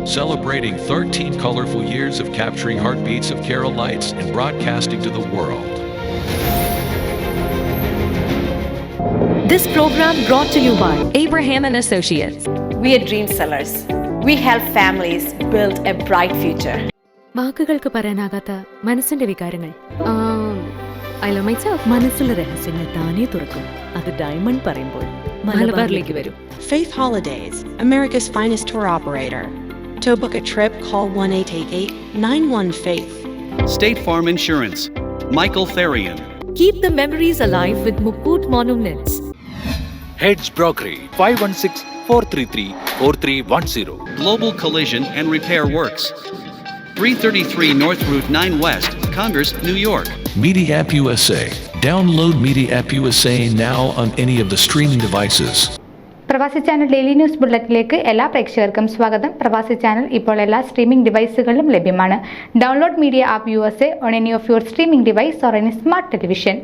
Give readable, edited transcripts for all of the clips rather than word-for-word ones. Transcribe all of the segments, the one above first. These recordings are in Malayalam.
celebrating 13 colorful years of capturing heartbeats of Kerala lights and broadcasting to the world. This program brought to you by Abraham and Associates. We are dream sellers. We help families build a bright future. വാക്കുകൾക്ക് പറയാനാകാത്ത മനസ്സിന്റെ വികാരങ്ങൾ. I love myself. മനസ്സിലെ രഹസ്യങ്ങൾ താനേ തുറക്കും. അത് ഡയമണ്ട് പറയുമ്പോൾ മലബാറിലേക്ക് വരും. Faith Holidays, America's finest tour operator. To book a trip, call 1-888-91-FAITH. State Farm Insurance, Michael Therian. Keep the memories alive with Mukut Monuments. Heads Brokery 516-433-4310. Global Collision and Repair Works, 333 North Route 9 West, Congress, New York. Media App USA. Download Media App USA now on any of the streaming devices. പ്രവാസി ചാനൽ ഡെയിലി ന്യൂസ് ബുള്ളറ്റിലേക്ക് എല്ലാ പ്രേക്ഷകർക്കും സ്വാഗതം. പ്രവാസി ചാനൽ ഇപ്പോൾ എല്ലാ സ്ട്രീമിംഗ് ഡിവൈസുകളിലും ലഭ്യമാണ്. Download media app USA on any of your streaming device or any smart television.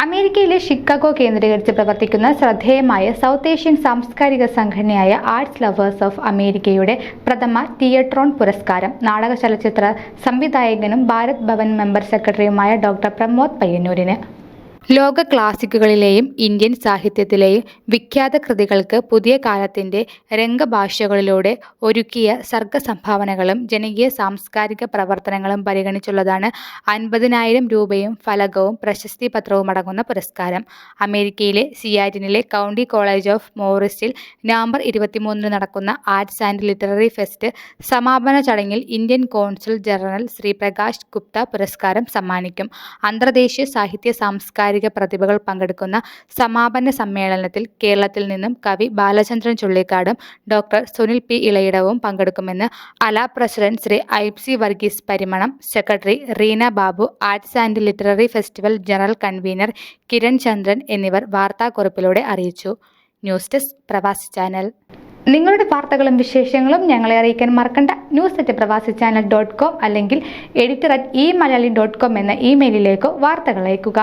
അമേരിക്കയിലെ ഷിക്കാഗോ കേന്ദ്രീകരിച്ച് പ്രവർത്തിക്കുന്ന ശ്രദ്ധേയമായ സൗത്ത് ഏഷ്യൻ സാംസ്കാരിക സംഘടനയായ ആർട്സ് ലവേഴ്സ് ഓഫ് അമേരിക്കയുടെ പ്രഥമ തിയേട്രോൺ പുരസ്കാരം നാടക ചലച്ചിത്ര സംവിധായകനും ഭാരത് ഭവൻ മെമ്പർ സെക്രട്ടറിയുമായ ഡോക്ടർ പ്രമോദ് പയ്യന്നൂരിന്. ലോക ക്ലാസിക്കുകളിലെയും ഇന്ത്യൻ സാഹിത്യത്തിലെയും വിഖ്യാത കൃതികൾക്ക് പുതിയ കാലത്തിൻ്റെ രംഗഭാഷകളിലൂടെ ഒരുക്കിയ സർഗസംഭാവനകളും ജനകീയ സാംസ്കാരിക പ്രവർത്തനങ്ങളും പരിഗണിച്ചുള്ളതാണ് 50,000 രൂപയും ഫലകവും പ്രശസ്തി പത്രവും അടങ്ങുന്ന പുരസ്കാരം. അമേരിക്കയിലെ സിയാറ്റിനിലെ കൗണ്ടി കോളേജ് ഓഫ് മോറിസിൽ നവംബർ 23 നടക്കുന്ന ആർട്സ് ആൻഡ് ലിറ്റററി ഫെസ്റ്റ് സമാപന ചടങ്ങിൽ Indian consul general Shri Prakash Gupta പുരസ്കാരം സമ്മാനിക്കും. അന്തർദേശീയ സാഹിത്യ സാംസ്കാരിക പ്രതിഭകൾ പങ്കെടുക്കുന്ന സമാപന സമ്മേളനത്തിൽ കേരളത്തിൽ നിന്നും കവി ബാലചന്ദ്രൻ ചുള്ളിക്കാടും ഡോക്ടർ സുനിൽ പി ഇളയിടവും പങ്കെടുക്കുമെന്ന് Ala president Shri IPC Varghese Parimanam, secretary Reena Babu, arts and literary festival general convener Kiran Chandran എന്നിവർ വാർത്താക്കുറിപ്പിലൂടെ അറിയിച്ചു. News desk Pravasi channel. നിങ്ങളുടെ വാർത്തകളും വിശേഷങ്ങളും ഞങ്ങളെ അറിയിക്കാൻ മറക്കണ്ട. news@pravasichannel.com അല്ലെങ്കിൽ editor@eMalayali.com എന്ന ഇമെയിലിലേക്കോ വാർത്തകൾ അയക്കുക.